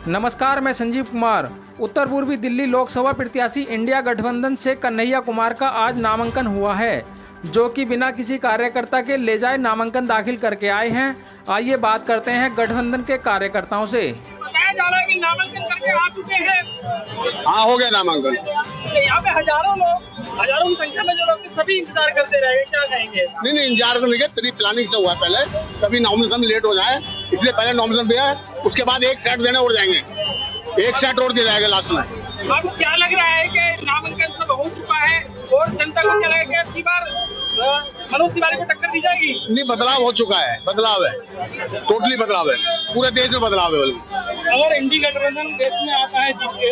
नमस्कार, मैं संजीव कुमार। उत्तर पूर्वी दिल्ली लोकसभा प्रत्याशी इंडिया गठबंधन से कन्हैया कुमार का आज नामांकन हुआ है, जो कि बिना किसी कार्यकर्ता के ले जाए नामांकन दाखिल करके आए हैं। आइए बात करते हैं गठबंधन के कार्यकर्ताओं से। बताया जा रहा है कि नामांकन करके आ चुके हैं। हाँ, हो गया नामांकन। यहाँ पे हजारों की संख्या में जो लोग सभी इंतजार करते रहे, क्या कहेंगे? नहीं, इंतजार करने के प्री प्लानिंग से हुआ है। पहले कभी नॉमिनेशन लेट हो जाए, इसलिए पहले नॉमिनेशन दिया है, उसके बाद एक सेट देने और जाएंगे, एक सेट और दिया जाएगा लास्ट में। अब क्या लग रहा है कि नामांकन सब हो चुका है और जनता को क्या लगेगा कि मनोज तिवारी को टक्कर दी जाएगी? नहीं, बदलाव हो चुका है, बदलाव है, टोटली बदलाव है, पूरे देश में बदलाव है। अगर इंडिया गठबंधन देश में आता है जीत के,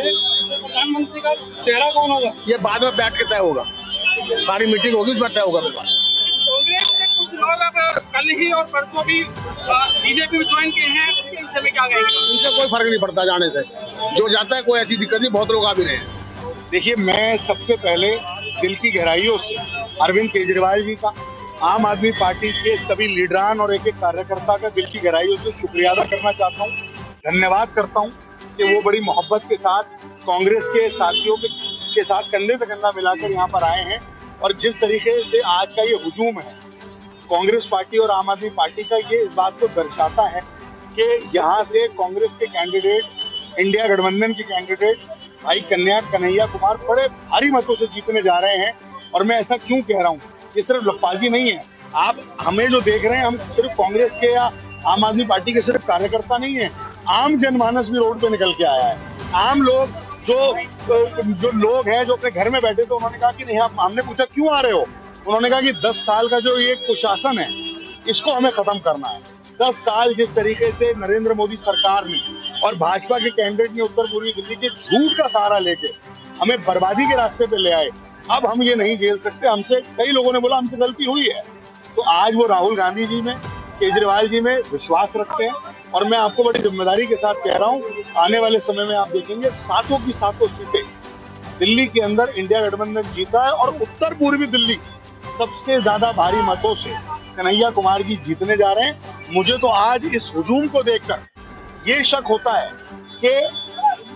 तो प्रधानमंत्री का चेहरा कौन होगा? ये बाद में बैठ के तय होगा, सारी मीटिंग होगी, उसमें तय होगा। कांग्रेस के कुछ लोग अब कल ही और परसों भी बीजेपी में ज्वाइन किए हैं, उसके विषय में क्या कहेंगे? इनसे कोई फर्क नहीं पड़ता जाने से, जो जाता है कोई ऐसी दिक्कत नहीं, बहुत लोग आ भी रहे हैं। देखिए, मैं सबसे पहले दिल की गहराइयों से अरविंद केजरीवाल जी का, आम आदमी पार्टी के सभी लीडरान और एक एक कार्यकर्ता का दिल की गहराइयों से शुक्रिया अदा करना चाहता हूँ, धन्यवाद करता हूँ कि वो बड़ी मोहब्बत के साथ कांग्रेस के साथियों के साथ कंधे से कंधा मिलाकर यहाँ पर आए हैं। और जिस तरीके से आज का ये हुजूम है कांग्रेस पार्टी और आम आदमी पार्टी का, ये इस बात को दर्शाता है कि यहाँ से कांग्रेस के कैंडिडेट, इंडिया गठबंधन के कैंडिडेट भाई कन्हैया कुमार बड़े भारी मतों से जीतने जा रहे हैं। और मैं ऐसा क्यों कह रहा हूँ, ये सिर्फ लप्पाजी नहीं है। आप हमें जो देख रहे हैं, हम सिर्फ कांग्रेस के या आम आदमी पार्टी के सिर्फ कार्यकर्ता नहीं है, आम जनमानस भी रोड पे निकल के आया है। आम लोग जो लोग हैं जो अपने घर में बैठे थे, उन्होंने कहा कि नहीं, हमने पूछा क्यों आ रहे हो, उन्होंने कहा कि 10 साल का जो ये कुशासन है, इसको हमें खत्म करना है। 10 साल जिस तरीके से नरेंद्र मोदी सरकार ने और भाजपा के कैंडिडेट ने उत्तर पूर्वी दिल्ली के झूठ का सहारा लेके हमें बर्बादी के रास्ते पे ले आए, अब हम ये नहीं झेल सकते। हमसे कई लोगों ने बोला हमसे गलती हुई है, तो आज वो राहुल गांधी जी में, केजरीवाल जी में विश्वास रखते हैं। और मैं आपको बड़ी जिम्मेदारी के साथ कह रहा हूँ, आने वाले समय में आप देखेंगे सातों की सातों सीटें दिल्ली के अंदर इंडिया गठबंधन जीता है। और उत्तर पूर्वी दिल्ली सबसे ज्यादा भारी मतों से कन्हैया कुमार जी जीतने जा रहे हैं। मुझे तो आज इस हुजूम को देखकर ये शक होता है कि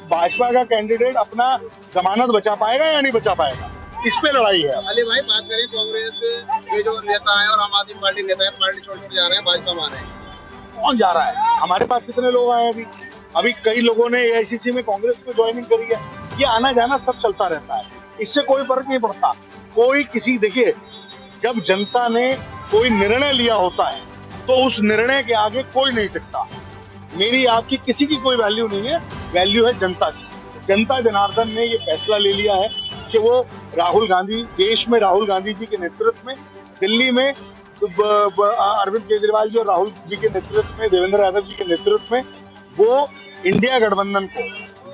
भाजपा का कैंडिडेट अपना जमानत बचा पाएगा या नहीं बचा पाएगा, इस पे लड़ाई है। अली भाई, बात करें कांग्रेस के जो नेता है और आम आदमी पार्टी नेता है, पार्टी छोड़ जा रहे हैं, भाजपा में आ रहे हैं, कौन जा रहा है? हमारे पास कितने लोग आए हैं अभी कई लोगों ने एआईसीसी में कांग्रेस को ज्वाइनिंग करी है। ये आना जाना सब चलता रहता है, इससे कोई फर्क नहीं पड़ता। कोई किसी, देखिए, जब जनता ने कोई निर्णय लिया होता है तो उस निर्णय के आगे कोई नहीं टिकता। मेरी आपकी किसी की कोई वैल्यू नहीं है, वैल्यू है जनता की। जनता जनार्दन ने ये फैसला ले लिया है कि वो राहुल गांधी, देश में राहुल गांधी जी के नेतृत्व में, दिल्ली में अरविंद केजरीवाल जी और राहुल जी के नेतृत्व में, देवेंद्र यादव जी के नेतृत्व में वो इंडिया गठबंधन को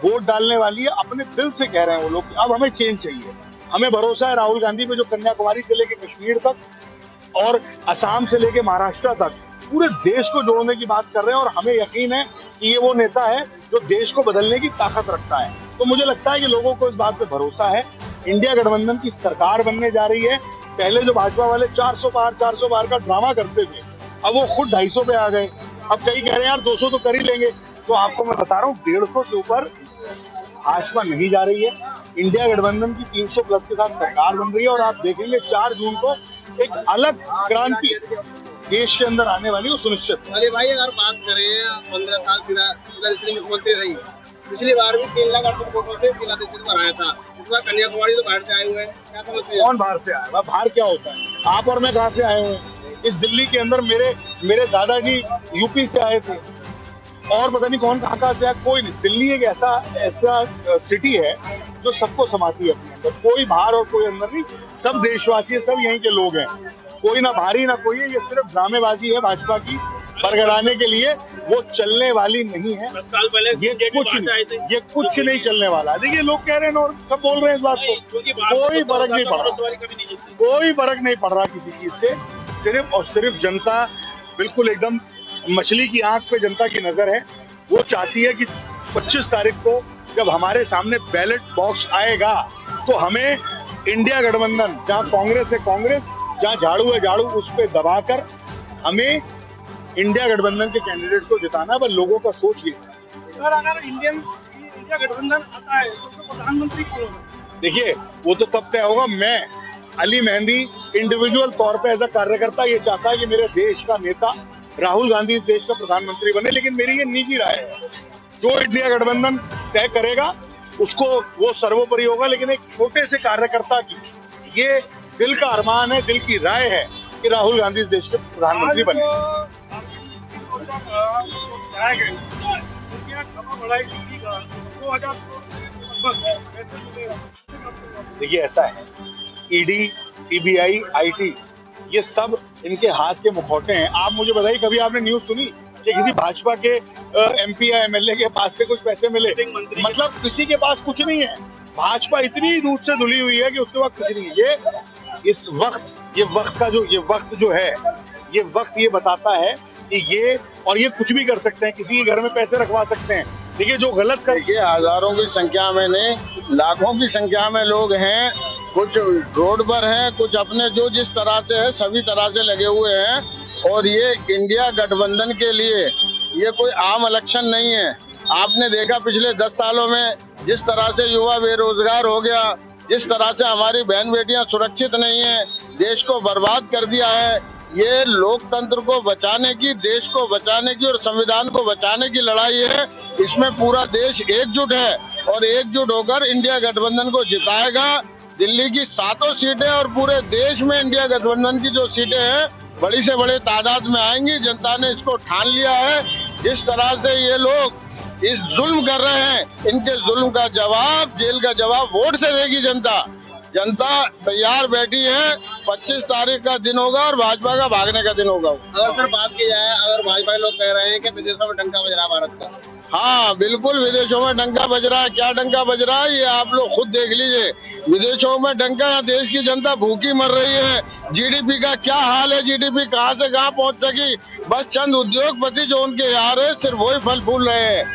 वोट डालने वाली है। अपने दिल से कह रहे हैं वो लोग, अब हमें चेंज चाहिए। हमें भरोसा है राहुल गांधी पे, जो कन्याकुमारी से लेके कश्मीर तक और असम से लेके महाराष्ट्र तक पूरे देश को जोड़ने की बात कर रहे हैं। और हमें यकीन है कि ये वो नेता है जो देश को बदलने की ताकत रखता है। तो मुझे लगता है कि लोगों को इस बात पे भरोसा है। इंडिया गठबंधन की सरकार बनने जा रही है। पहले जो भाजपा वाले 400 पार का ड्रामा करते थे, अब वो खुद 250 पे आ गए। अब कई कह रहे हैं यार 200 तो कर ही लेंगे। तो आपको मैं बता रहा हूँ, 150 के ऊपर भाजपा नहीं जा रही है। इंडिया गठबंधन की 300 प्लस के साथ सरकार बन रही है। और आप देखेंगे 4 जून को एक अलग क्रांति देश के अंदर आने वाली, वो सुनिश्चित। अली भाई, अगर बात करें 15 साल मुख्यमंत्री रही, पिछली बार भी 3 लाख 8 वोटों से जिला बनाया था। इस बार कन्याकुमारी तो बाहर से आए हुए हैं, क्या समझते हैं? कौन बाहर से आया? बाहर क्या होता है? आप और मैं कहाँ से आए हैं? इस दिल्ली के अंदर मेरे दादाजी यूपी से आए थे, और पता नहीं कौन कहाँ से आया, कोई नहीं। दिल्ली एक ऐसा सिटी है जो सबको समाती है अपने अंदर, कोई बाहर और कोई अंदर नहीं। सब देशवासी है, सब यहीं के लोग हैं, कोई ना बाहरी ना कोई है। ये सिर्फ ड्रामेबाजी है भाजपा की, बरगलाने के लिए, वो चलने वाली नहीं है। 10 साल पहले ये कुछ नहीं चलने वाला। देखिए, लोग कह रहे हैं और सब बोल रहे हैं इस बात को, कोई फर्क नहीं पड़ रहा, कोई फर्क नहीं पड़ रहा किसी चीज से। सिर्फ और सिर्फ जनता, बिल्कुल एकदम मछली की आंख पे जनता की नजर है। वो चाहती है कि 25 तारीख को जब हमारे सामने बैलेट बॉक्स आएगा, तो हमें इंडिया गठबंधन, जहाँ कांग्रेस है कांग्रेस, जहाँ झाड़ू है झाड़ू, उस पर दबाकर हमें इंडिया गठबंधन के कैंडिडेट को जिताना। पर लोगों का सोच ये सर अगर इंडिया गठबंधन आता है तो प्रधानमंत्री कौन होगा? देखिए वो तो तब तय होगा। मैं अली मेहंदी इंडिविजुअल तौर पे एज अ कार्यकर्ता ये चाहता है कि मेरे देश का नेता राहुल गांधी इस देश का प्रधानमंत्री बने, लेकिन मेरी ये निजी राय है। जो इंडिया गठबंधन तय करेगा उसको वो सर्वोपरि होगा, लेकिन एक छोटे से कार्यकर्ता की ये दिल का अरमान है, दिल की राय है कि राहुल गांधी इस देश के प्रधानमंत्री बने। देखिए ऐसा है, ईडी, सीबीआई, आईटी ये सब इनके हाथ के मुखौटे हैं। आप मुझे बताइए, कभी आपने न्यूज सुनी कि किसी भाजपा के एमपी या एमएलए के पास से कुछ पैसे मिले? मतलब किसी के पास कुछ नहीं है। भाजपा इतनी दूर से धुली हुई है कि उसके पास कुछ नहीं है। ये वक्त जो है ये बताता है कि ये कुछ भी कर सकते हैं, किसी के घर में पैसे रखवा सकते हैं। देखिए जो गलत करके हजारों की संख्या में नहीं, लाखों की संख्या में लोग हैं, कुछ रोड पर हैं, कुछ अपने जो जिस तरह से है सभी तरह से लगे हुए हैं। और ये इंडिया गठबंधन के लिए ये कोई आम इलेक्शन नहीं है। आपने देखा पिछले 10 सालों में जिस तरह से युवा बेरोजगार हो गया, जिस तरह से हमारी बहन बेटियां सुरक्षित नहीं है, देश को बर्बाद कर दिया है। ये लोकतंत्र को बचाने की, देश को बचाने की और संविधान को बचाने की लड़ाई है। इसमें पूरा देश एकजुट है और एकजुट होकर इंडिया गठबंधन को जिताएगा। दिल्ली की 7 सीटें और पूरे देश में इंडिया गठबंधन की जो सीटें हैं बड़ी से बड़े तादाद में आएंगी। जनता ने इसको ठान लिया है। जिस तरह से ये लोग इस जुल्म कर रहे हैं, इनके जुल्म का जवाब, जेल का जवाब वोट से देगी जनता। जनता तैयार बैठी है। 25 तारीख का दिन होगा और भाजपा का भागने का दिन होगा। अगर सर बात की जाए, अगर भाजपा लोग कह रहे हैं कि विदेशों में डंका बज रहा है भारत का। हाँ बिल्कुल, विदेशों में डंका बज रहा है। क्या डंका बज रहा है ये आप लोग खुद देख लीजिए। विदेशों में डंका, यहाँ देश की जनता भूखी मर रही है। जीडीपी का क्या हाल है, जीडीपी कहाँ से कहाँ पहुँच सकी। बस चंद उद्योगपति जो उनके यहाँ है सिर्फ वही फल फूल रहे हैं।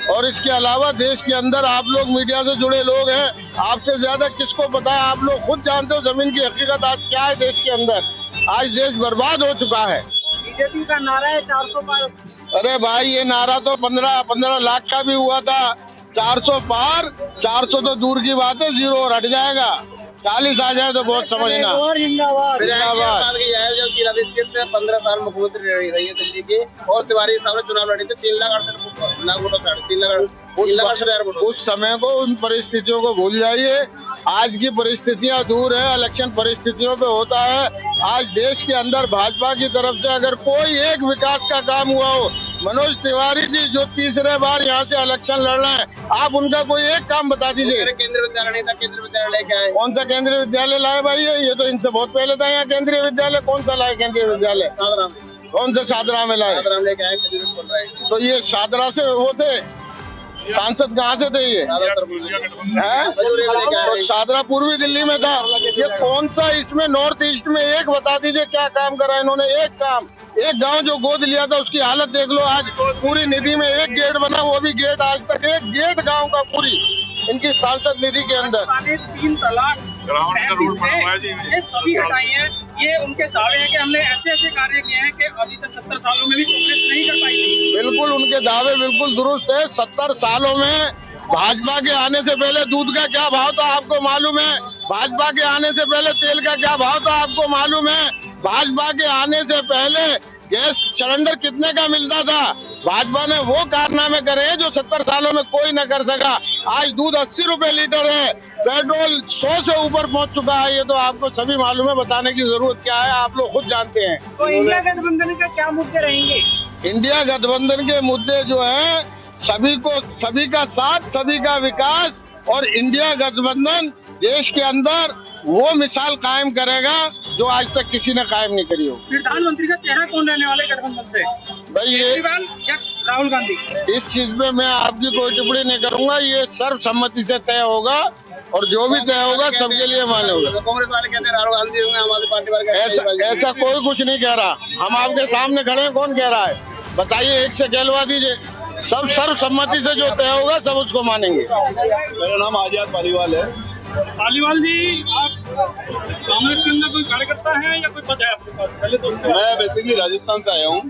और इसके अलावा देश के अंदर आप लोग मीडिया से जुड़े लोग हैं, आपसे ज्यादा किसको पता है। आप लोग खुद जानते हो जमीन की हकीकत आज क्या है देश के अंदर। आज देश बर्बाद हो चुका है। बीजेपी का नारा है 400 पार। अरे भाई ये नारा तो 15 लाख का भी हुआ था। 400 पार, 400 तो दूर की बात है, 0 और हट जाएगा। 40 आ जाए तो बहुत समझना। जिंदाबाद। जब शीला दीक्षित 15 साल मुख्यमंत्री रही है दिल्ली की, और तिवारी साहब ने चुनाव लड़ी थे 3 लाख 38 वोटों। उस समय को, उन परिस्थितियों को भूल जाइए। आज की परिस्थितियां दूर है, इलेक्शन परिस्थितियों पे होता है। आज देश के अंदर भाजपा की तरफ से अगर कोई एक विकास का काम हुआ हो, मनोज तिवारी जी जो तीसरे बार यहाँ से इलेक्शन लड़ रहे हैं, आप उनका कोई एक काम बता दीजिए। केंद्रीय विद्यालय नहीं था, केंद्रीय विद्यालय क्या है? कौन सा केंद्रीय विद्यालय लाए भाई? ये तो इनसे बहुत पहले था यहाँ केंद्रीय विद्यालय। कौन सा लाए केंद्रीय विद्यालय? कौन सा शादरा में लाए? तो ये शादरा से वो थे, सांसद कहाँ से थे ये? तो शादरा पूर्वी दिल्ली में था। ये कौन सा इसमें नॉर्थ ईस्ट में एक बता दीजिए क्या काम करा इन्होंने? एक काम, एक गांव जो गोद लिया था उसकी हालत देख लो। आज पूरी निधि में एक गेट बना, वो भी गेट आज तक एक गेट गांव का पूरी इनकी सांसद निधि के अंदर। 3 तलाक ये सभी हटाई है। ये उनके दावे हैं कि हमने ऐसे कार्य किए हैं कि अभी तक 70 सालों में भी कांग्रेस नहीं कर पाई। बिल्कुल उनके दावे बिल्कुल दुरुस्त है। 70 सालों में भाजपा के आने से पहले दूध का क्या भाव था आपको मालूम है? भाजपा के आने से पहले तेल का क्या भाव था आपको मालूम है? भाजपा के आने से पहले गैस सिलेंडर कितने का मिलता था? भाजपा ने वो कारनामे करे हैं जो 70 सालों में कोई न कर सका। आज दूध 80 रुपए लीटर है, पेट्रोल 100 से ऊपर पहुंच चुका है। ये तो आपको सभी मालूम है, बताने की जरूरत क्या है, आप लोग खुद जानते हैं। तो इंडिया गठबंधन का क्या मुद्दे रहेंगे? इंडिया गठबंधन के मुद्दे जो है सभी का साथ, सभी का विकास, और इंडिया गठबंधन देश के अंदर वो मिसाल कायम करेगा जो आज तक किसी ने कायम नहीं करी हो। प्रधानमंत्री का चेहरा कौन रहने वाले गठबंधन से? भाई ये राहुल गांधी। इस चीज में मैं आपकी कोई टिप्पणी नहीं करूंगा। ये सर्वसम्मति से तय होगा और जो भी तय होगा सबके लिए मान्य होगा। कांग्रेस वाले कहते हैं राहुल गांधी होंगे, हमारी पार्टी वाले ऐसा कोई कुछ नहीं कह रहा। हम आपके सामने खड़े हैं, कौन कह रहा है? बताइए, एक से कहलवा दीजिए। सब सर्वसम्मति से जो तय होगा सब उसको मानेंगे। मेरा नाम आजाद पालीवाल है। पालीवाल जी, आप कांग्रेस के अंदर कोई कार्यकर्ता है या कोई पद है आपके पास? पहले तो मैं बेसिकली राजस्थान से आया हूँ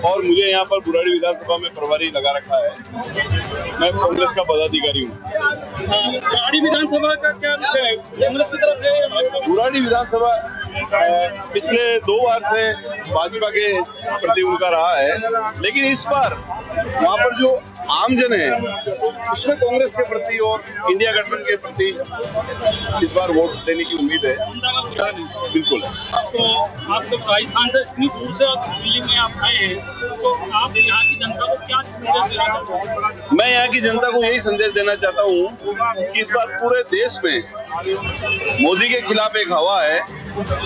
और मुझे यहाँ पर बुराड़ी विधानसभा में प्रभारी लगा रखा है। मैं कांग्रेस का पदाधिकारी हूँ। बुराड़ी विधानसभा का क्या विषय है? कांग्रेस की तरफ है? बुराड़ी विधानसभा पिछले 2 बार से भाजपा के प्रति उनका रहा है, लेकिन इस बार वहाँ पर जो आमजन है उसमें कांग्रेस के प्रति और इंडिया गठबंधन के प्रति इस बार वोट देने की उम्मीद है। बिल्कुल। तो आप तो राजस्थान से इतनी दूर से आप दिल्ली में आप आए हैं, तो आप यहाँ की जनता को क्या संदेश देना चाहते हैं? मैं यहाँ की जनता को यही संदेश देना चाहता हूँ कि इस बार पूरे देश में मोदी के खिलाफ एक हवा है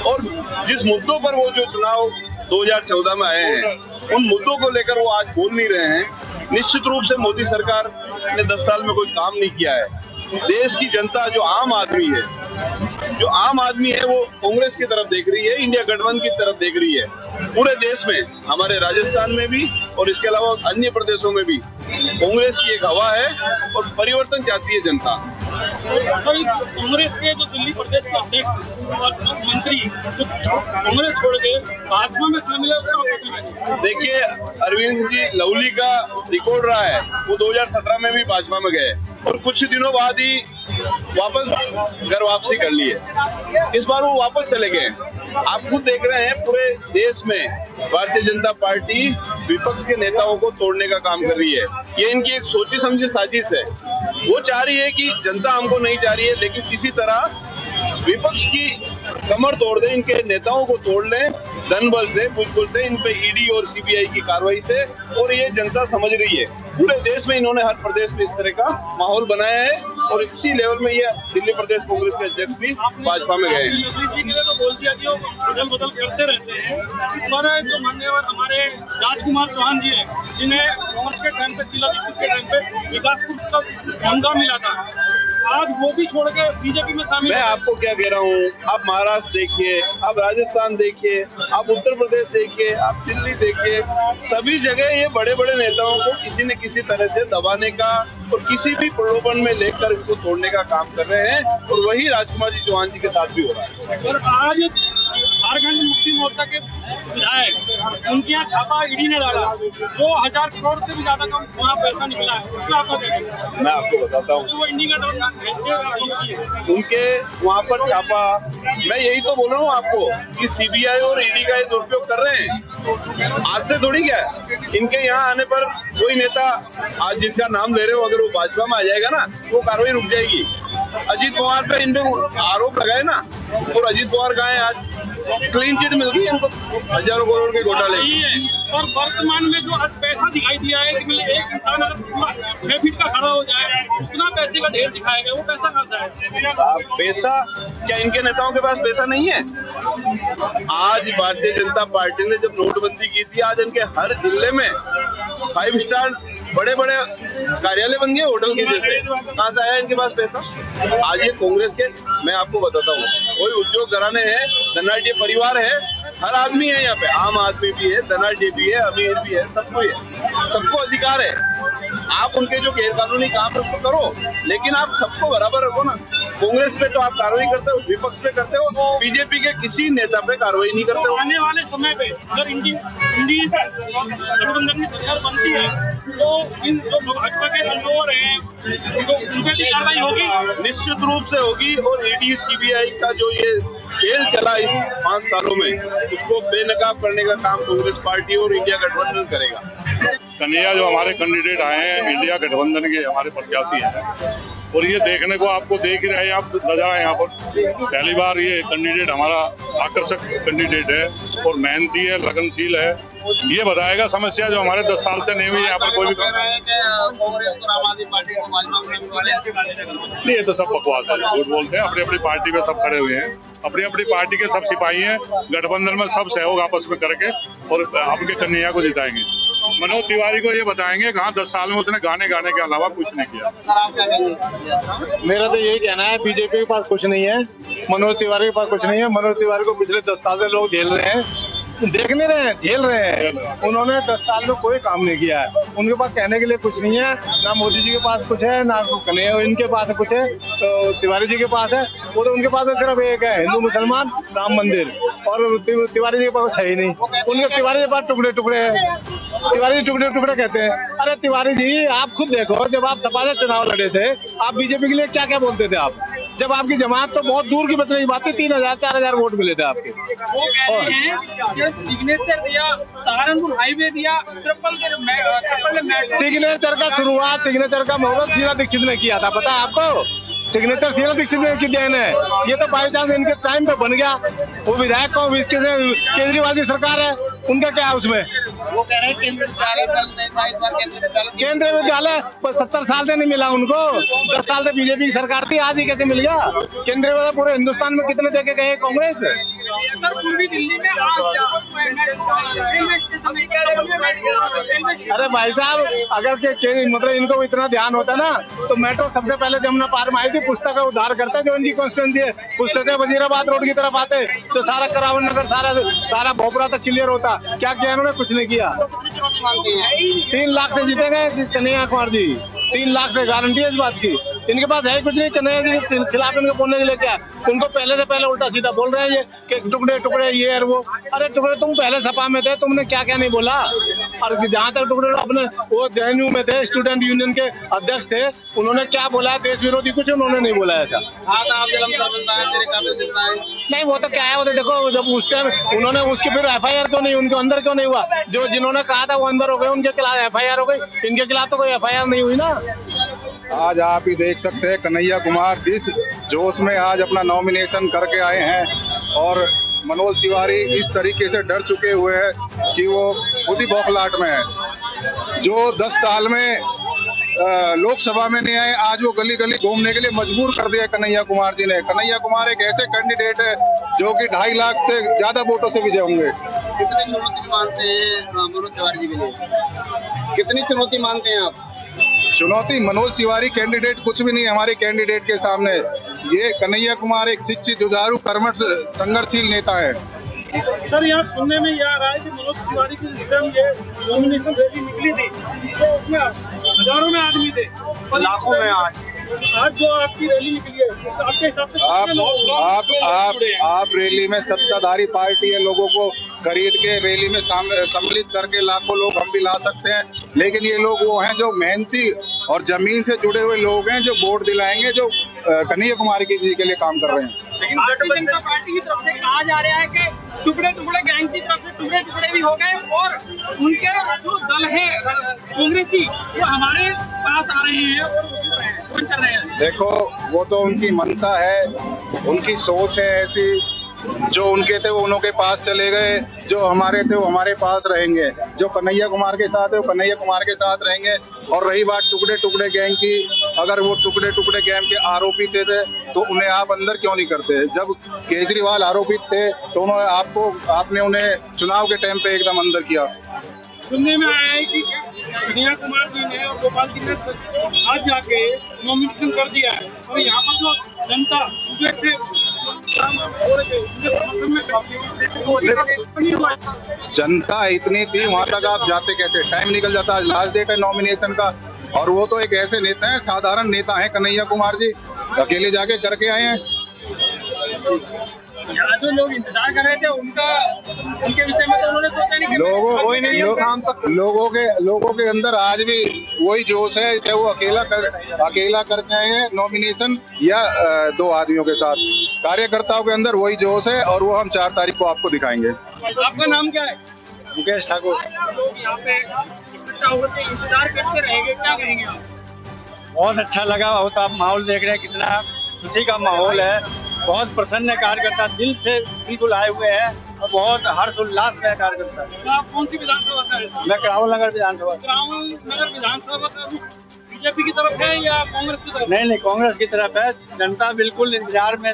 और जिस मुद्दों पर वो जो चुनाव 2014 में आए हैं उन मुद्दों को लेकर वो आज बोल नहीं रहे हैं। निश्चित रूप से मोदी सरकार ने 10 साल में कोई काम नहीं किया है। देश की जनता जो आम आदमी है वो कांग्रेस की तरफ देख रही है, इंडिया गठबंधन की तरफ देख रही है। पूरे देश में, हमारे राजस्थान में भी और इसके अलावा अन्य प्रदेशों में भी कांग्रेस की एक हवा है और परिवर्तन चाहती है जनता। कांग्रेस के जो दिल्ली प्रदेश के अध्यक्ष और मंत्री कांग्रेस छोड़ के भाजपा में शामिल है, देखिए अरविंद जी, लवली का रिकॉर्ड रहा है, वो 2017 में भी भाजपा में गए और कुछ दिनों बाद ही वापस घर वापसी कर लिए। इस बार वो वापस चले गए। आप खुद देख रहे हैं पूरे देश में भारतीय जनता पार्टी विपक्ष के नेताओं को तोड़ने का काम कर रही है। ये इनकी एक सोची समझी साजिश है। वो चाह रही है कि जनता हमको नहीं चाह रही है, लेकिन किसी तरह विपक्ष की कमर तोड़ दे, इनके नेताओं को तोड़ लें धन बल से, बुलबुल से, इन पे ईडी और सीबीआई की कार्रवाई से, और ये जनता समझ रही है। पूरे देश में इन्होंने हर प्रदेश में इस तरह का माहौल बनाया है और इसी लेवल में ये दिल्ली प्रदेश कांग्रेस के अध्यक्ष भी भाजपा में गए हैं। तो बोल दिया कि वो बदल करते रहते हैं, पर जो मान्यवर हमारे राजकुमार चौहान जी है, जिन्हें कांग्रेस के टाइम पे, जिला के टाइम पे विकासपुर का झंडा मिला था, आज वो भी छोड़ के बीजेपी में शामिल। मैं आपको क्या कह रहा हूँ, आप महाराष्ट्र देखिए, आप राजस्थान देखिए, आप उत्तर प्रदेश देखिए, आप दिल्ली देखिए, सभी जगह ये बड़े बड़े नेताओं को किसी न किसी तरह से दबाने का और किसी भी प्रलोभन में लेकर इनको तोड़ने का काम कर रहे हैं और वही राजकुमार जी चौहान जी के साथ भी हो रहा है। और आज झारखंड मुक्ति मोर्चा के विधायक, उनके यहाँ छापा ईडी ने डाला, 2000 करोड़ से भी ज्यादा कम वहाँ पैसा निकला है, उसमें आपका क्या कहना है? मैं आपको बताता हूँ, वो इंडिया का उनके वहाँ पर छापा, मैं यही तो बोल रहा हूँ आपको कि सीबीआई और ईडी का ये दुरुपयोग कर रहे हैं। आज से थोड़ी क्या है, इनके यहाँ आने पर कोई नेता आज जिसका नाम ले रहे हो अगर वो भाजपा में आ जाएगा ना, वो कार्रवाई रुक जाएगी। अजीत पवार पे इन पे आरोप लगाए ना, और अजीत पवार कहाँ है? आज क्लीन चिट मिल गई इनको हजारों करोड़ के घोटाले। और वर्तमान में जो आज पैसा दिखाई दिया है कि एक इंसान अगर 6 फीट का खड़ा हो जाए, उतना पैसे का ढेर दिखाया गया, वो पैसा कहाँ है? पैसा क्या इनके नेताओं के पास पैसा नहीं है? आज भारतीय जनता पार्टी ने जब नोटबंदी की थी, आज इनके हर जिले में 5 स्टार बड़े बड़े कार्यालय बन गए होटल के जैसे। कहाँ से आया इनके पास पैसा? आज ये कांग्रेस के, मैं आपको बताता हूँ, कोई उद्योग घराने हैं, धनाढ्य परिवार है, हर आदमी है यहाँ पे, आम आदमी भी है, धनाढ्य भी है, अमीर भी है, सबको है, सबको अधिकार है। आप उनके जो गैर कानूनी काम है उसको करो, लेकिन आप सबको बराबर रखो ना। कांग्रेस पे तो आप कार्रवाई करते हो, विपक्ष पे करते हो, बीजेपी के किसी नेता पे कार्रवाई नहीं करते हो। आने वाले समय पे अगर गठबंधन की सरकार बनती है तो इन जो भाजपा के कमजोर हैं तो उनपे भी कार्रवाई होगी, निश्चित रूप से होगी। और ईडी सीबीआई का जो ये खेल चला इस 5 सालों में, उसको बेनकाब करने का काम कांग्रेस पार्टी और इंडिया गठबंधन करेगा। कन्हैया जो हमारे कैंडिडेट आए हैं, इंडिया गठबंधन के हमारे प्रत्याशी हैं, और ये देखने को आपको देख ही रहे हैं, आप नजर आए यहाँ पर पहली बार ये कैंडिडेट हमारा आकर्षक कैंडिडेट है और मेहनती है, लगनशील है। ये बताएगा समस्या जो हमारे 10 साल से नहीं हुई यहाँ पर कोई भी। नहीं, ये तो सब बकवास है, झूठ बोलते हैं। अपनी अपनी पार्टी में सब खड़े हुए हैं, अपनी अपनी पार्टी के सब सिपाही हैं, गठबंधन में सब सहयोग आपस में करके और आपके कन्हैया को जिताएंगे। मनोज तिवारी को ये बताएंगे कहाँ 10 साल में उसने गाने के अलावा कुछ नहीं किया। मेरा तो यही कहना है, बीजेपी के पास कुछ नहीं है, मनोज तिवारी के पास कुछ नहीं है। मनोज तिवारी को पिछले 10 साल से लोग झेल रहे हैं देख नहीं रहे हैं, झेल रहे हैं। उन्होंने 10 साल में कोई काम नहीं किया है। उनके पास कहने के लिए कुछ नहीं है, ना मोदी जी के पास कुछ है, ना कन्हैया इनके पास कुछ है, तो तिवारी जी के पास है। वो तो उनके पास सिर्फ एक है, हिंदू मुसलमान राम मंदिर, और तिवारी जी के पास है ही नहीं। उनके तिवारी के पास टुकड़े टुकड़े है, तिवारी जी टुकड़े टुकड़े कहते हैं। अरे तिवारी जी आप खुद देखो, जब आप सपा से चुनाव लड़े थे, आप बीजेपी के लिए क्या क्या बोलते थे आप? जब आपकी जमात तो बहुत दूर की बतने की बात थी, 3000-4000 वोट मिले थे आपके। वो कह रहे हैं कि सिग्नेचर दिया, सहारनपुर हाईवे दिया, ट्रिपल सिग्नेचर का शुरुआत, सिग्नेचर का मुहूर्त शीला दीक्षित ने किया था, पता है आपको? सिग्नेचर शीला दीक्षित ने की देन है। ये तो बाई चांस इनके टाइम पे बन गया। वो विधायक को केजरीवाल की सरकार है, उनका क्या है उसमें? वो कह रहे हैं केंद्रीय विद्यालय 70 साल से नहीं मिला उनको। 10 साल से बीजेपी की सरकार थी, आज ही कैसे मिल गया? केंद्रीय विद्यालय पूरे हिंदुस्तान में कितने देके गए कांग्रेस? पूर्वी दिल्ली में अरे भाई साहब, अगर मतलब इनको इतना ध्यान होता ना, तो मेट्रो सबसे पहले जमुना पार में आई थी, पुस्तक का उद्धार करते जो इनकी कॉन्स्टिट्यूंसी है। पुस्तक वजीराबाद रोड की तरफ आते तो सारा करावन नगर, सारा भोपरा तक क्लियर होता। क्या किया इन्होंने? कुछ नहीं किया। 3 लाख से जीते गए कन्हैया कुमार जी, 3 लाख से गारंटी है इस बात की। इनके पास है कुछ नहीं। कन्हैया जी के खिलाफ इनको बोलने के लिए क्या? उनको पहले से पहले उल्टा सीधा बोल रहे हैं ये कि टुकड़े टुकड़े ये और वो। अरे टुकड़े तुम पहले सपा में थे, तुमने क्या क्या नहीं बोला? और जहाँ तक टुकड़े अपने वो JNU में थे, स्टूडेंट यूनियन के अध्यक्ष थे, उन्होंने क्या बोला है? देश विरोधी कुछ उन्होंने नहीं बोला ऐसा। नहीं वो तो क्या है, वो तो देखो, जब उस टाइम उन्होंने उसकी फिर FIR क्यों नहीं, उनके अंदर क्यों नहीं हुआ? जो जिन्होंने कहा था वो अंदर हो गए, उनके खिलाफ FIR हो गई, इनके खिलाफ तो कोई FIR नहीं हुई ना। आज आप ही देख सकते हैं कन्हैया कुमार जिस जोश में आज अपना नॉमिनेशन करके आए हैं, और मनोज तिवारी इस तरीके से डर चुके हुए हैं कि वो खुद ही बौखलाहट में है। जो 10 साल में लोकसभा में नहीं आए, आज वो गली गली घूमने के लिए मजबूर कर दिया कन्हैया कुमार जी ने। कन्हैया कुमार एक ऐसे कैंडिडेट है जो कि 2.5 लाख से ज्यादा वोटों से विजय होंगे। कितनी चुनौती मानते हैं मनोज तिवारी जी के लिए? कितनी चुनौती मानते हैं आप? चुनौती मनोज तिवारी कैंडिडेट कुछ भी नहीं है हमारे कैंडिडेट के सामने। ये कन्हैया कुमार एक शिक्षित, जुझारू, कर्मठ, संघर्षशील नेता है। सर यहाँ सुनने में ये आ रहा है कि मनोज तिवारी की ये नॉमिनेशन रैली निकली थी, तो उसमें हजारों में आदमी थे, लाखों में। आज जो आपकी रैली निकली है, आपके हिसाब से आप रैली में सत्ताधारी पार्टी है, लोगों को खरीद के रैली में सम्मिलित करके लाखों लोग हम भी ला सकते हैं, लेकिन ये लोग वो हैं जो मेहनती और जमीन से जुड़े हुए लोग हैं, जो वोट दिलाएंगे, जो कन्हैया कुमार जी के लिए काम कर रहे हैं। लेकिन भारतीय जनता पार्टी की तरफ से कहा जा रहा है कि टुकड़े टुकड़े गैंग की तरफ से टुकड़े टुकड़े भी हो गए, और उनके जो दल है कांग्रेसी, वो हमारे पास आ रहे हैं और कर रहे हैं। देखो, वो तो उनकी मंशा है, उनकी सोच है ऐसी। जो उनके थे वो उनके पास चले गए, जो हमारे थे वो हमारे पास रहेंगे। जो कन्हैया कुमार के साथ है वो कन्हैया कुमार के साथ रहेंगे। और रही बात टुकड़े टुकड़े गैंग की, अगर वो टुकड़े टुकड़े गैंग के आरोपी थे तो उन्हें आप अंदर क्यों नहीं करते? जब केजरीवाल आरोपित थे तो आपने उन्हें चुनाव के टाइम पे एकदम अंदर किया। सुनने में आया है कि कन्हैया कुमार जी ने और गोपाल जी ने आज जाके नॉमिनेशन कर दिया है, और यहाँ पर जो जनता जनता इतनी थी, वहाँ तक आप जाते कैसे? टाइम निकल जाता। लास्ट डेट है नॉमिनेशन का, और वो तो एक ऐसे नेता है, साधारण नेता है कन्हैया कुमार जी, अकेले जाके करके आए हैं। यहाँ जो लोग इंतजार कर रहे थे उनके विषय में तो उन्होंने सोचा नहीं। लोगों के अंदर आज भी वही जोश है, चाहे वो अकेला करके आए हैं नॉमिनेशन या 2 आदमियों के साथ। कार्यकर्ताओं के अंदर वही जोश है, और वो हम 4 तारीख को आपको दिखाएंगे। आपका नाम क्या है? मुकेश ठाकुर। लोग यहाँ पे इकट्ठा होकर इंतजार करते रहेंगे, क्या कहेंगे आप? बहुत अच्छा लगा। बहुत आप माहौल देख रहे हैं, कितना खुशी का माहौल है। बहुत प्रसन्न कार्यकर्ता, दिल से बिल्कुल आए हुए हैं, और बहुत हर्षोल्लास में कार्यकर्ता। तो आप कौन सी विधानसभा से? मैं करावल नगर विधानसभा। करावल नगर विधानसभा का बीजेपी की तरफ है या कांग्रेस की तरफ? नहीं, कांग्रेस की तरफ है। जनता बिल्कुल इंतजार में,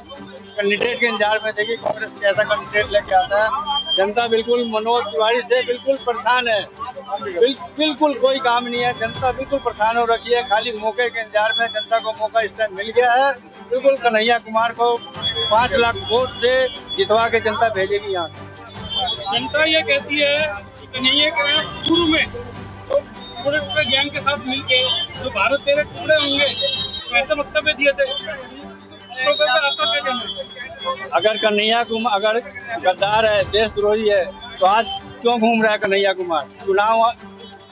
कैंडिडेट के इंतजार में देखिए कांग्रेस कैसा कैंडिडेट लेके आता है। जनता बिल्कुल मनोज तिवारी से बिल्कुल परेशान है, बिल्कुल कोई काम नहीं है। जनता बिल्कुल परेशान हो रखी है, खाली मौके के इंतजार में। जनता को मौका इस टाइम मिल गया है। बिल्कुल कन्हैया कुमार को 5 लाख वोट से जितवा के जनता भेजेगी यहाँ। जनता ये कहती है कि कन्हैया के पूर्व में तो पूरे पूरे गैंग के साथ मिलके जो भारत तेरे टुकड़े होंगे ऐसे वक्तव्य दिए थे। तो आपका क्या कहना है? अगर कन्हैया कुमार अगर गद्दार है, देशद्रोही है, तो आज क्यों घूम रहा है कन्हैया कुमार? चुनाव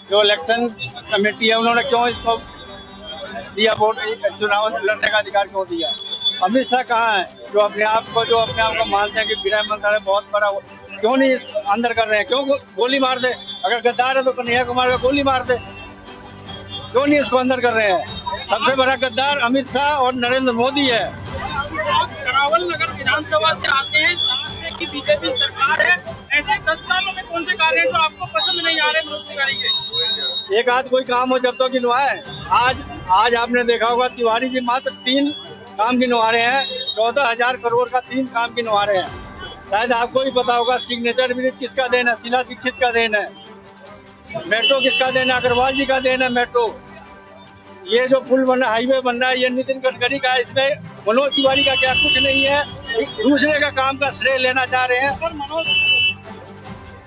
जो इलेक्शन कमेटी है उन्होंने क्यों इसको दिया वोट, चुनाव लड़ने का अधिकार क्यों दिया? अमित शाह कहाँ है जो अपने आप को मानते हैं कि गृह मंत्रालय बहुत बड़ा, क्यों नहीं अंदर कर रहे हैं? क्यों गोली मार दे? अगर गद्दार है तो कन्हैया कुमार का गोली मार दे, क्यों नहीं इसको अंदर कर रहे हैं? सबसे बड़ा गद्दार अमित शाह और नरेंद्र मोदी है। करावल नगर विधानसभा से आते हैं, की बीजेपी सरकार है, ऐसे 10 सालों में कौन से कार्य हैं जो आपको पसंद नहीं आ रहे मनोज तिवारी के? एक आध कोई काम हो जब तो गिनवाए। आज आपने देखा होगा तिवारी जी मात्र 3 काम गिनवा रहे हैं, 14,000 करोड़ का 3 काम गिनवा रहे हैं। शायद आपको भी पता होगा सिग्नेचर ब्रिज किसका देन है? शीला दीक्षित का देन है। मेट्रो किसका देन है? अग्रवाल जी का देन है मेट्रो। ये जो पुल बना, हाईवे बन रहा है, ये नितिन गडकरी का है। इसमें मनोज तिवारी का क्या कुछ नहीं है, दूसरे का काम का श्रेय लेना चाह रहे हैं। और मनोज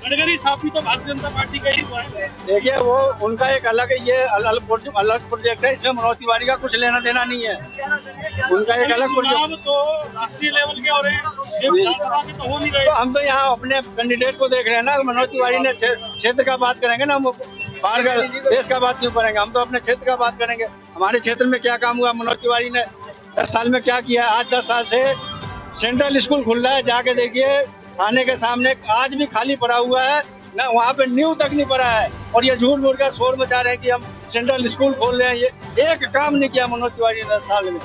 गडकरी साहब भी तो भारतीय जनता पार्टी का ही हुआ है। देखिए वो उनका एक अलग अलग प्रोजेक्ट है, इसमें मनोज तिवारी का कुछ लेना देना नहीं है। उनका एक अलग प्रोजेक्ट तो राष्ट्रीय लेवल के हो रहे हैं, तो हो नहीं रहे। तो हम तो यहाँ अपने कैंडिडेट को देख रहे हैं ना। मनोज तिवारी ने क्षेत्र का बात करेंगे ना, हम बाहर का देश का बात क्यों करेंगे? हम तो अपने क्षेत्र का बात करेंगे। हमारे क्षेत्र में क्या काम हुआ, मनोज तिवारी ने 10 साल में क्या किया? आज 10 साल से सेंट्रल स्कूल खुल रहा है, जाके देखिए थाने के सामने आज भी खाली पड़ा हुआ है ना, वहाँ पे नींव तक नहीं पड़ा है। और ये झूठ मूठ का शोर मचा रहे हैं कि हम सेंट्रल स्कूल खोल रहे हैं। ये एक काम नहीं किया मनोज तिवारी ने 10 साल में।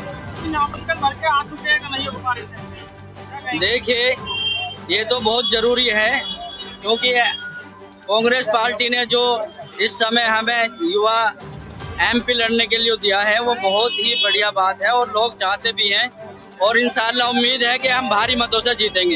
देखिए ये तो बहुत जरूरी है, क्योंकि कांग्रेस पार्टी ने जो इस समय हमें युवा MP लड़ने के लिए दिया है वो बहुत ही बढ़िया बात है और लोग चाहते भी हैं, और इंशाल्लाह उम्मीद है कि हम भारी मतों से जीतेंगे।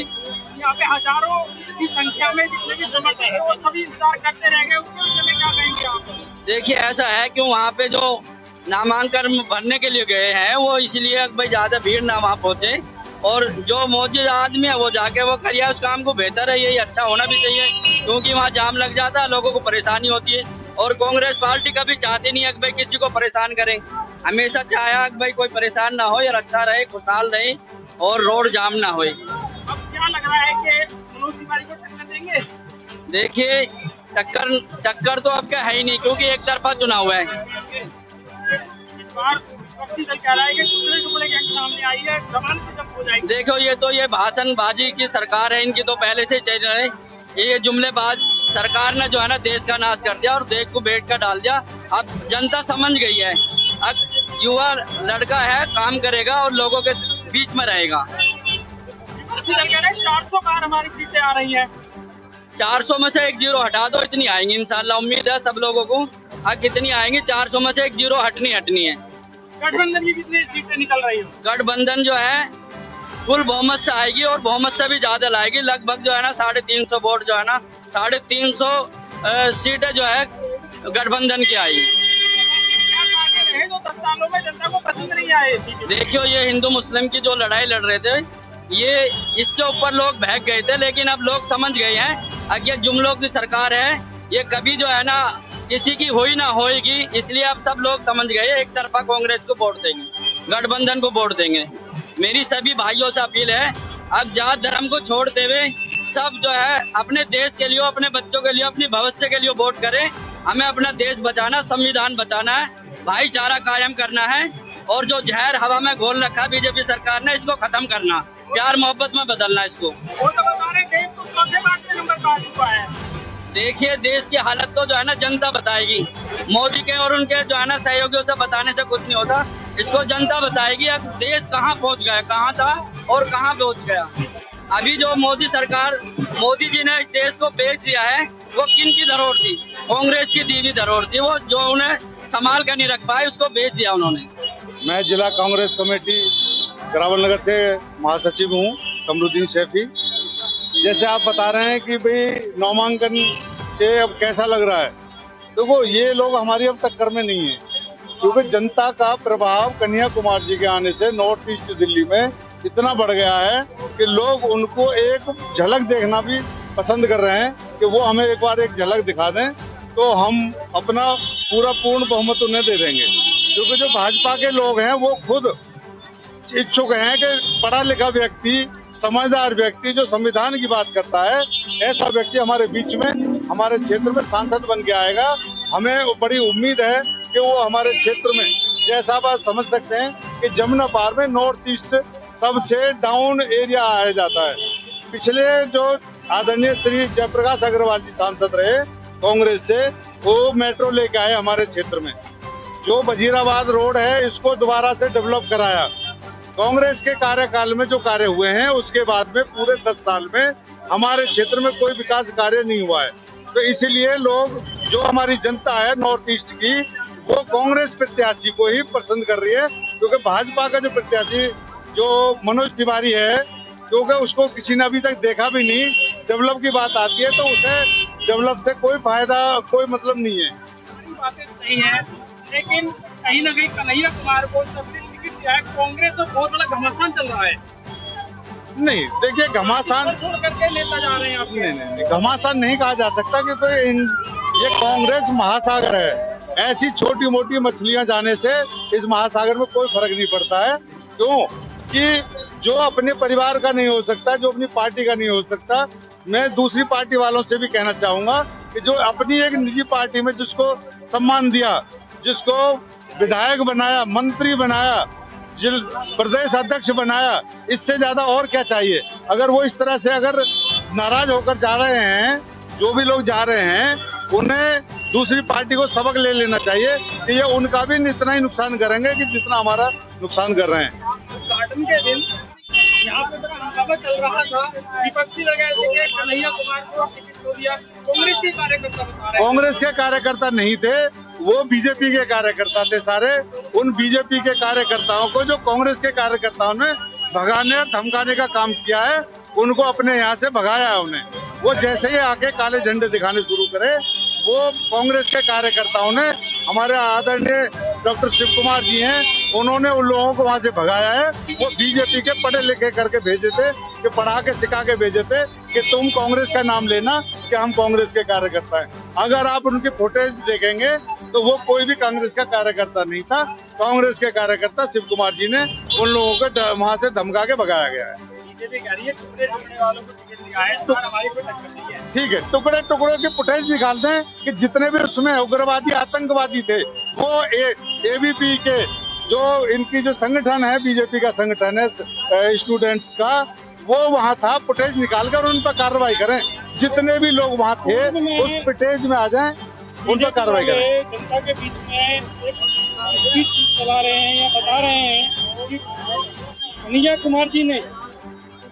यहाँ पे हजारों की संख्या में जितने भी समर्थक हैं वो सभी इंतजार करते रहेंगे, उसके विषय में क्या कहेंगे आप? देखिए ऐसा है कि वहाँ पे जो नामांकन भरने के लिए गए हैं वो इसलिए भाई ज्यादा भीड़ ना वहाँ पहुँचे, और जो मौजूद आदमी है वो जाके वो करिए उस काम को बेहतर है, यही अच्छा होना भी चाहिए, क्योंकि वहाँ जाम लग जाता है, लोगों को परेशानी होती है। और कांग्रेस पार्टी कभी चाहती नहीं है कि भाई किसी को परेशान करें, हमेशा चाहे कि भाई कोई परेशान ना हो और अच्छा रहे, खुशहाल रहे और रोड जाम ना हो। अब क्या लग रहा है कि मनोज तिवारी को टक्कर देंगे? देखिए टक्कर तो आपका है ही नहीं, क्योंकि एक तरफा चुनाव है। इस बार कह रहा है कि टुकड़े गैंग सामने आई है, जबान खत्म हो जाएगी। देखो ये तो ये भाषणबाजी की सरकार है, इनकी तो पहले से चल रही है। ये जुमलेबाज सरकार ने जो है ना देश का नाश कर दिया और देश को बेट कर डाल दिया। अब जनता समझ गई है, अब युवा लड़का है, काम करेगा और लोगों के बीच में रहेगा। 400 बार हमारी सीटें आ रही है, 400 में से 1 जीरो हटा दो, इतनी आएंगी इंशाल्लाह। उम्मीद है सब लोगों को अब कितनी आएंगी, 400 में से 1 जीरो हटनी है। गठबंधन की कितनी सीटें निकल रही है? गठबंधन जो है फुल बहुमत से आएगी और बहुमत से भी ज्यादा लाएगी, लगभग जो है ना 350 वोट जो है ना 350 सीटें जो है गठबंधन की आई। 10 सालों में जनता को पसंद नहीं आए। देखियो ये हिंदू मुस्लिम की जो लड़ाई लड़ रहे थे, ये इसके ऊपर लोग बहक गए थे, लेकिन अब लोग समझ गए हैं अब ये जुमलों की सरकार है, ये कभी जो है ना किसी की हुई ना होएगी, इसलिए अब सब लोग समझ गए एक तरफा कांग्रेस को वोट देंगे, गठबंधन को वोट देंगे। मेरी सभी भाइयों से अपील है, अब जात धर्म को छोड़ते हुए सब जो है अपने देश के लिए, अपने बच्चों के लिए, अपनी भविष्य के लिए वोट करें। हमें अपना देश बचाना, संविधान बचाना है, भाईचारा कायम करना है, और जो जहर हवा में घोल रखा बीजेपी सरकार ने इसको खत्म करना, प्यार मोहब्बत में बदलना इसको। वो तो बता रहे देश को चौथे बार में नंबर पा चुका है। देखिए देश की हालत तो जो है ना जनता बताएगी, मोदी के और उनके जो है ना सहयोगियों से बताने से कुछ नहीं होता, इसको जनता बताएगी अब देश कहाँ पहुँच गया, कहाँ था और कहाँ पहुँच गया। अभी जो मोदी सरकार, मोदी जी ने देश को बेच दिया है, वो किन की धरोहर थी? कांग्रेस की दी हुई धरोहर थी, वो जो उन्हें संभाल कर नहीं रख पाए उसको बेच दिया उन्होंने। मैं जिला कांग्रेस कमेटी करावल नगर से महासचिव हूँ, कमरुद्दीन शैफी। जैसे आप बता रहे हैं कि भाई नामांकन से अब कैसा लग रहा है, देखो ये लोग हमारी अब टक्कर में नहीं है, क्योंकि जनता का प्रभाव कन्हैया कुमार जी के आने से नॉर्थ ईस्ट दिल्ली में इतना बढ़ गया है कि लोग उनको एक झलक देखना भी पसंद कर रहे हैं कि वो हमें एक बार एक झलक दिखा दें, तो हम अपना पूरा पूर्ण बहुमत उन्हें दे देंगे। क्योंकि जो भाजपा के लोग हैं वो खुद इच्छुक हैं कि पढ़ा लिखा व्यक्ति, समझदार व्यक्ति जो संविधान की बात करता है, ऐसा व्यक्ति हमारे बीच में, हमारे क्षेत्र में सांसद बन के आएगा। हमें बड़ी उम्मीद है कि वो हमारे क्षेत्र में, जैसा आप समझ सकते हैं कि जमुना पार में नॉर्थ ईस्ट सबसे डाउन एरिया आया जाता है। पिछले जो आदरणीय श्री जयप्रकाश अग्रवाल जी सांसद रहे कांग्रेस से, वो मेट्रो लेके आए हमारे क्षेत्र में। जो वजीराबाद रोड है इसको दोबारा से डेवलप कराया। कांग्रेस के कार्यकाल में जो कार्य हुए हैं उसके बाद में पूरे 10 साल में हमारे क्षेत्र में कोई विकास कार्य नहीं हुआ है। तो इसीलिए लोग, जो हमारी जनता है नॉर्थ ईस्ट की, वो कांग्रेस प्रत्याशी को ही पसंद कर रही है। क्योंकि भाजपा का जो प्रत्याशी जो मनोज तिवारी है, क्योंकि उसको किसी ने अभी तक देखा भी नहीं। डेवलप की बात आती है तो उसे डेवलप से कोई फायदा, कोई मतलब नहीं है। बातें सही है, लेकिन कहीं ना कहीं कन्हैया कुमार को सबसे टिकट दिया है कांग्रेस, तो बहुत बड़ा घमासान चल रहा है। नहीं, देखिए घमासान छोड़ करके लेता जा रहे हैं आप। नहीं, घमासान नहीं कहा जा सकता क्योंकि ये कांग्रेस महासागर है। ऐसी छोटी मोटी मछलियां जाने से इस महासागर में कोई फर्क नहीं पड़ता है। क्यों कि जो अपने परिवार का नहीं हो सकता, जो अपनी पार्टी का नहीं हो सकता, मैं दूसरी पार्टी वालों से भी कहना चाहूंगा कि जो अपनी एक निजी पार्टी में जिसको सम्मान दिया, जिसको विधायक बनाया, मंत्री बनाया, प्रदेश अध्यक्ष बनाया, इससे ज्यादा और क्या चाहिए। अगर वो इस तरह से अगर नाराज होकर जा रहे हैं, जो भी लोग जा रहे हैं, उन्हें दूसरी पार्टी को सबक ले लेना चाहिए कि ये उनका भी इतना ही नुकसान करेंगे कि जितना हमारा नुकसान कर रहे हैं। उद्घाटन के दिन यहाँ पे बड़ा हंगामा चल रहा था, विपक्षी लगे थे कन्हैया कुमार को टिकट दे दिया। कांग्रेस के कार्यकर्ता बता रहे हैं। कांग्रेस के कार्यकर्ता नहीं थे, वो बीजेपी के कार्यकर्ता थे सारे। उन बीजेपी के कार्यकर्ताओं को, जो कांग्रेस के कार्यकर्ताओं ने भगाने और धमकाने का काम किया है, उनको अपने यहाँ से भगाया है उन्हें। वो जैसे ही आके काले झंडे दिखाने शुरू करे, वो कांग्रेस के कार्यकर्ताओं ने, हमारे आदरणीय डॉक्टर शिव कुमार जी हैं, उन्होंने उन लोगों को वहाँ से भगाया है। वो बीजेपी के पढ़े लिखे करके भेजे थे, कि पढ़ा के सिखा के भेजे थे कि तुम कांग्रेस का नाम लेना कि हम कांग्रेस के कार्यकर्ता हैं। अगर आप उनकी फुटेज देखेंगे तो वो कोई भी कांग्रेस का कार्यकर्ता नहीं था। कांग्रेस के कार्यकर्ता शिव कुमार जी ने उन लोगों को वहाँ से धमका के भगाया गया है। ठीक है, टुकड़े टुकड़ों की फुटेज निकाल दें कि जितने भी उसमें उग्रवादी आतंकवादी थे, वो एबीपी के जो इनकी जो संगठन है, बीजेपी का संगठन है स्टूडेंट्स का, वो वहाँ था। फुटेज निकाल कर उन पर कार्रवाई करें। जितने भी लोग वहाँ थे उस फुटेज में आ जाएं, उन पर कार्रवाई करें। जनता के बीच में एक चला रहे हैं या बता रहे हैं कि कन्हैया कुमार जी ने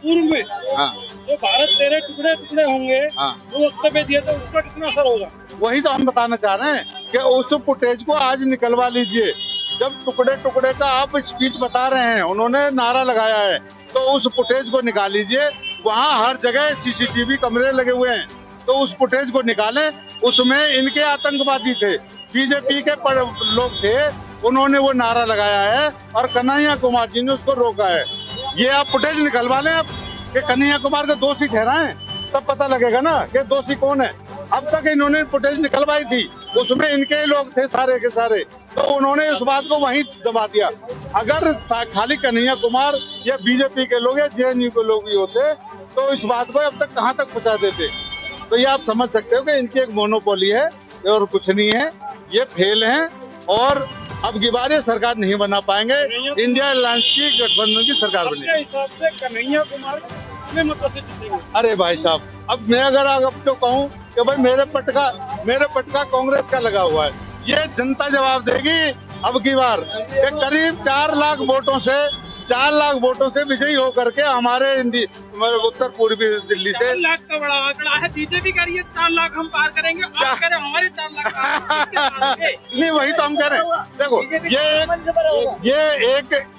पूर्व में जो भारत तेरे टुकड़े टुकड़े होंगे, वो वक्तव्य दिया, तो उसका कितना असर होगा। वही तो हम बताना चाह रहे हैं कि उस फुटेज को आज निकलवा लीजिए। जब टुकड़े टुकड़े का आप स्पीच बता रहे हैं, उन्होंने नारा लगाया है, तो उस फुटेज को निकाल लीजिए। वहाँ हर जगह सीसीटीवी कैमरे लगे हुए हैं, तो उस फुटेज को निकालें। उसमें इनके आतंकवादी थे, बीजेपी के लोग थे, उन्होंने वो नारा लगाया है और कन्हैया कुमार जी ने उसको रोका है। ये आप फुटेज निकलवा लें आप कि कन्हैया कुमार को दोषी ठहराएं, तब पता लगेगा ना कि दोषी कौन है। अब तक इन्होंने फुटेज निकलवाई थी, उसमें इनके लोग थे सारे के सारे, तो उन्होंने उस बात को वहीं दबा दिया। अगर खाली कन्हैया कुमार या बीजेपी के लोग या जेएनयू के लोग भी होते तो इस बात को अब तक कहाँ तक पहुँचा देते। तो ये आप समझ सकते हो कि इनकी एक मोनोपोली है और कुछ नहीं है। ये फेल हैं और अब की बार ये सरकार नहीं बना पाएंगे। इंडिया अलायंस की गठबंधन की सरकार बनेगी। हिसाब से कन्हैया कुमार कितने मतलब से जीतेंगे? अरे भाई साहब, अब मैं अगर अब तो कहूँ कि भाई मेरे पटका कांग्रेस का लगा हुआ है, ये जनता जवाब देगी। अब की बार करीब 4 लाख वोटों से विजयी होकर के हमारे उत्तर पूर्वी दिल्ली से 4 लाख का बड़ा आंकड़ा है। बीजेपी कह रही है 4 लाख हम पार करेंगे, आप कह रहे हैं हमारे 4 लाख नहीं, वही तो हम कह रहे हैं। देखो,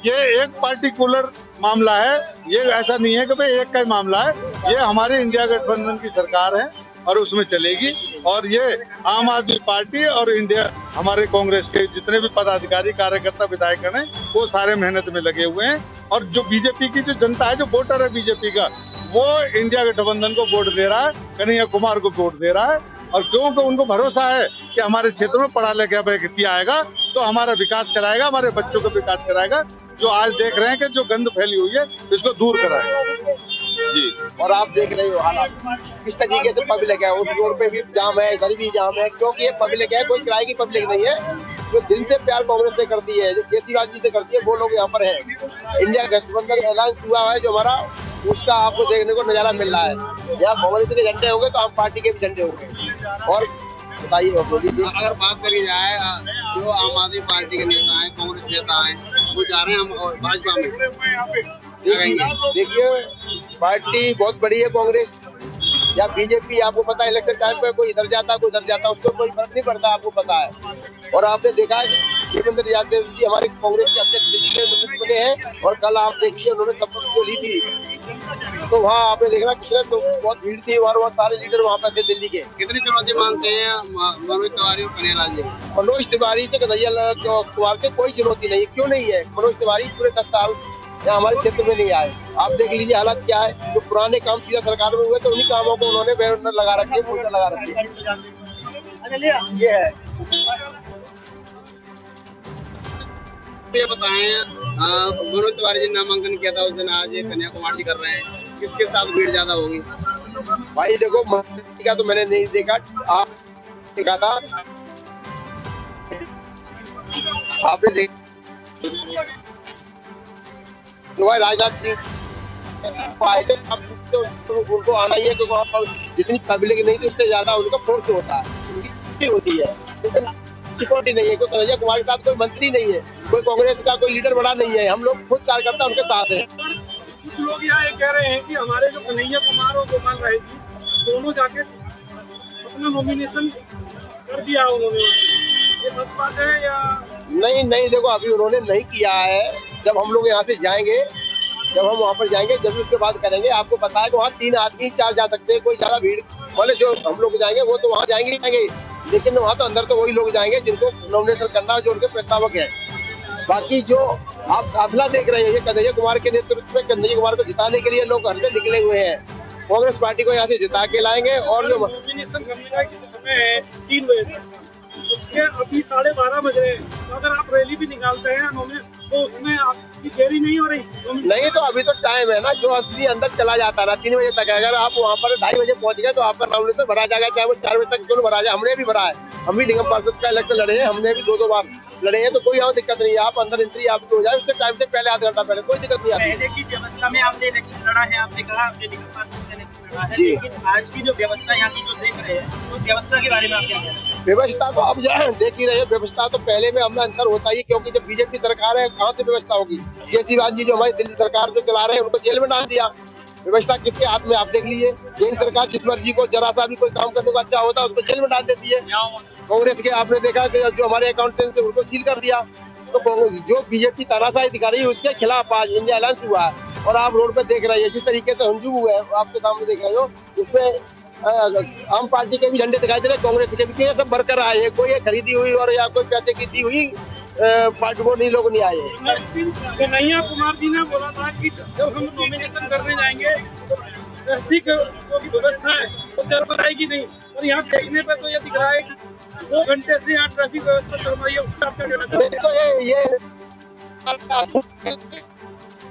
ये एक पार्टिकुलर मामला है, ये ऐसा नहीं है कि भाई एक का ही मामला है। ये हमारे इंडिया गठबंधन की सरकार है और उसमें चलेगी। और ये आम आदमी पार्टी और इंडिया हमारे कांग्रेस के जितने भी पदाधिकारी, कार्यकर्ता, विधायक हैं, वो सारे मेहनत में लगे हुए हैं। और जो बीजेपी की जो जनता है, जो वोटर है बीजेपी का, वो इंडिया गठबंधन को वोट दे रहा है, कन्हैया कुमार को वोट दे रहा है। और क्योंकि उनको भरोसा है कि हमारे क्षेत्र में पढ़ा लिखा व्यक्ति आएगा तो हमारा विकास कराएगा, हमारे बच्चों का विकास कराएगा। जो आज देख रहे हैं कि जो गंद फैली हुई है इसको दूर कराएगा जी। और आप देख रहे हो हालात किस तरीके से पब्लिक है, उस रोड पे भी जाम है, इधर भी जाम है, क्योंकि ये पब्लिक है, कोई किराए की पब्लिक नहीं है। जो दिल से प्यार कांग्रेस से करती है, जो केजरीवाल जी से करती है, वो लोग यहाँ पर है। इंडिया गठबंधन ऐलान हुआ है जो हमारा, उसका आपको देखने को नजारा मिल रहा है। यहाँ कांग्रेस के झंडे होंगे तो आम पार्टी के भी झंडे होंगे। और बताइए, अगर बात करी जाए जो आम आदमी पार्टी के नेता हैं, कांग्रेस नेता हैं, वो जा रहे हैं भाजपा में। देखिए पार्टी बहुत बड़ी है कांग्रेस या बीजेपी, आपको पता है इलेक्शन टाइम पे कोई इधर जाता कोई उधर जाता, उसको कोई फर्क नहीं पड़ता, आपको पता है। और आपने देखा है देवेंद्र यादव जी हमारे कांग्रेस के अध्यक्ष दिल्ली के नेतृत्व में हैं, और कल आप देखिए उन्होंने शपथ जो ली थी, तो वहाँ आपने देखना कितने तो बहुत भीड़ थी और बहुत सारे लीडर वहाँ पर थे दिल्ली के। कितनी चुनौती मानते हैं मनोज तिवारी और कन्हैया जी? मनोज तिवारी से कन्हैया कुमार से कोई चुनौती नहीं, क्यों नहीं है? मनोज तिवारी पूरे 10 साल या हमारे क्षेत्र में नहीं आए। आप देख लीजिए हालात क्या है। जो पुराने काम सीधा सरकार में हुए तो उन्हीं कामों को उन्होंने बैनर लगा रखे, पोस्टर लगा रखे। ये है। ये बताएं, मनोज तिवारी जी नामांकन किया था उस दिन, आज कन्हैया कुमार जी कर रहे हैं, किसके साथ भीड़ ज्यादा होगी? भाई देखो मंत्री का तो मैंने नहीं देखा, आप देखा था, आपने देखा राजनाथ सिंह आए थे, तो उनको आना ही है क्योंकि वहाँ पर जितनी पब्लिक नहीं थी उससे ज्यादा उनका फोर्स होता है, उनकी होती है, सिक्योरिटी नहीं है। कोई कन्हैया कुमार के साथ कोई मंत्री नहीं है, कोई कांग्रेस का कोई लीडर बड़ा नहीं है, हम लोग खुद कार्यकर्ता उनके साथ हैं। कुछ लोग यहाँ कह रहे हैं कि हमारे जो कन्हैया कुमार और गोपाल राय जी दोनों जाके अपना नॉमिनेशन कर दिया उन्होंने, ये सच बात है या नहीं? नहीं देखो अभी उन्होंने नहीं किया है, जब हम लोग यहाँ से जाएंगे, जब हम वहाँ पर जाएंगे जब उसके बाद करेंगे। आपको पता है कि वहाँ 3 आदमी 4 जा सकते हैं, कोई ज्यादा भीड़ वाले जो हम लोग जाएंगे वो तो वहाँ जाएंगे, लेकिन वहाँ तो अंदर तो वही लोग जाएंगे जिनको नॉमिनेशन करना है, जो उनके प्रस्तावक है। बाकी जो आप काफिला देख रहे हैं, ये कन्हैया कुमार के नेतृत्व में कन्हैया कुमार को जिताने के लिए लोग घर से निकले हुए हैं। कांग्रेस पार्टी को यहाँ से जिता के लाएंगे। और जो नॉमिनेशन करने का समय है 3 बजे तक, उसके अभी 12:30 बज रहे हैं, तो अगर आप रैली भी निकालते हैं तो उसमें आपकी देरी नहीं हो रही? नहीं तो अभी तो टाइम है ना, जो असली अंदर चला जाता है 3 बजे तक, अगर आप वहाँ पर 2:30 बजे पहुँच गए तो आपका नॉमिनेशन भरा जाएगा, चाहे वो 4 बजे तक क्यों भरा जाए। हमने भी भरा है, हम भी निगम पार्षद का इलेक्शन लड़े हैं, हमने भी 2 बार लड़े हैं, तो कोई यहाँ दिक्कत नहीं है। आप अंदर एंट्री आपकी हो जाए, उससे टाइम से पहले आधा घंटा पहले, कोई दिक्कत नहीं आती। पहले की व्यवस्था में आपने इलेक्शन लड़ा है, आपने कहा आपने निगम पार्षद का इलेक्शन लड़ा है, लेकिन आज की जो व्यवस्था यहाँ की जो देख रहे हैं, तो व्यवस्था के बारे में आप क्या कहते हैं? व्यवस्था तो अब देख ही रहे हैं, व्यवस्था तो पहले में हमें अंतर होता ही, क्योंकि जब बीजेपी सरकार है कहाँ से व्यवस्था होगी? केजरीवाल जी जो हमारी दिल्ली सरकार जो चला रहे हैं उनको जेल में डाल दिया। व्यवस्था किसके हाथ में? आप देख लीजिए, केंद्र सरकार जिस मर्जी को जरा सा भी कोई काम करने को अच्छा होता है उसको जेल में डाल देती है। कांग्रेस के आपने देखा कि जो हमारे अकाउंटेंट थे उनको सील कर दिया। तो जो बीजेपी तानाशाही दिखा रही है उसके खिलाफ आज इंडिया अलायंस हुआ है। और आप रोड पर देख रहे हैं जिस तरीके से हंजूम हुए हैं, आपके सामने देख रहे हो, उसमें आम पार्टी के भी झंडे दिखाई दे रहे, कांग्रेस के सब वर्कर आए हैं, कोई खरीदी हुई और या कोई पैसे की दी हुई पार्टी को नहीं, लोग नहीं आए। कन्हैया कुमार जी ने बोला था कि जब हम नॉमिनेशन करने जाएंगे तो ट्रैफिक की व्यवस्था है तो चल आएगी नहीं, और यहाँ देखने पर तो ये दिख रहा है कि 2 घंटे से यहाँ ट्रैफिक व्यवस्था चल रही है, उसका आप क्या कहना चाहते हैं?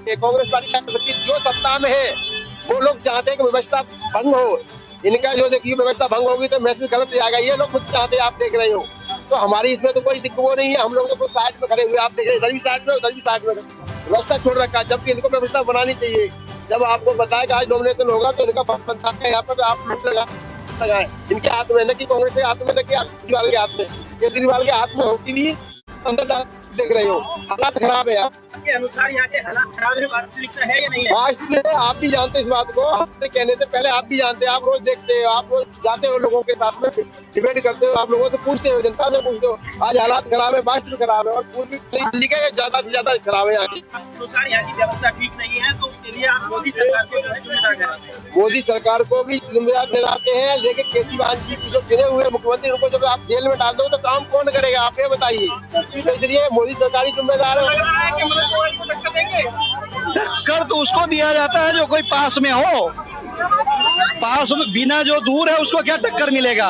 ये कांग्रेस पार्टी जो सत्ता में है वो लोग चाहते हैं कि व्यवस्था भंग हो। इनका जो देखिए व्यवस्था भंग होगी तो मैसेज गलत जाएगा, ये लोग खुद चाहते हैं, आप देख रहे हो। तो हमारी इसमें तो कोई दिक्कत वो नहीं है, हम लोग तो साइड में खड़े हुए, आप देख रहे हैं, इधर भी साइड में उधर भी साइड में व्यवस्था छोड़ रखा है, जबकि इनको व्यवस्था बनानी चाहिए। जब आपको बताया कि आज नॉमिनेशन होगा तो इनका बनता है यहाँ पर आप लोग लगाए, इनके हाथ में न कि कांग्रेस के हाथ में न कि केजरीवाल के हाथ में। केजरीवाल के हाथ में होती भी अंदर देख रहे हो, हालात खराब है। के अनुसार यहाँ के हालात खराब है, वास्तविकता है या नहीं है? वास्तविक आप भी जानते हैं इस बात को, आपसे कहने से पहले आप भी जानते हैं, आप रोज देखते हैं, आप रोज जाते हो लोगों के साथ में डिबेट करते हो, आप लोगों से पूछते हो, जनता से पूछते हो। आज हालात खराब है, वास्तविक खराब है, और पूर्वी दिल्ली के ज्यादा से ज्यादा खराब है। यहाँ की अनुसार यहाँ की व्यवस्था ठीक नहीं है, तो उसके लिए आप मोदी सरकार को जिम्मेदार ठहराते हैं? मोदी सरकार को भी जिम्मेदार ठहराते हैं, लेकिन केजरीवाल जी जो गिरे हुए मुख्यमंत्री उनको जब आप जेल में डाल दो तो काम कौन करेगा, आप ये बताइए। तो इसलिए मोदी सरकार ही जिम्मेदार है। टक्कर तो उसको दिया जाता है जो कोई पास में हो, पास में बिना जो दूर है उसको क्या टक्कर मिलेगा?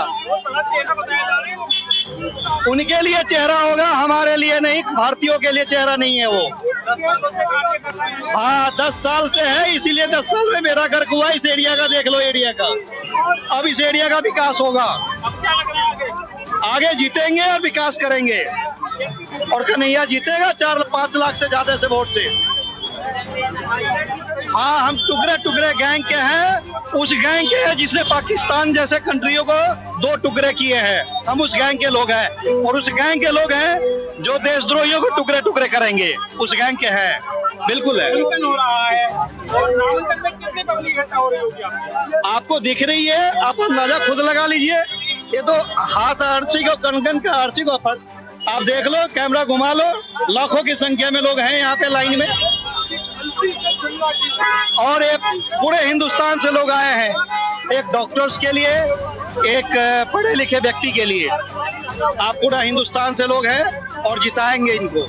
उनके लिए चेहरा होगा, हमारे लिए नहीं, भारतीयों के लिए चेहरा नहीं है वो। हाँ 10 साल से है, इसीलिए 10 साल में मेरा घर हुआ। इस एरिया का देख लो, एरिया का अब इस एरिया का विकास होगा, आगे जीतेंगे और विकास करेंगे और कन्हैया जीतेगा 4-5 लाख से ज्यादा से वोट से। हाँ हम टुकड़े टुकड़े गैंग के हैं, उस गैंग के हैं जिसने पाकिस्तान जैसे कंट्रियों को 2 टुकड़े किए हैं। हम उस गैंग के लोग हैं और उस गैंग के लोग हैं जो देशद्रोहियों को टुकड़े टुकड़े करेंगे, उस गैंग के हैं। बिल्कुल है। हो रहा है और नामांकन में कितनी पब्लिक इकट्ठा हो रही होगी आपको दिख रही है, आप अंदाजा खुद लगा लीजिए। ये तो हाथ आरसी को, कनकन का आरसी को आप देख लो, कैमरा घुमा लो, लाखों की संख्या में लोग हैं यहाँ पे लाइन में और एक पूरे हिंदुस्तान से लोग आए हैं, एक डॉक्टर्स के लिए, एक पढ़े लिखे व्यक्ति के लिए। आप पूरा हिंदुस्तान से लोग हैं और जिताएंगे इनको।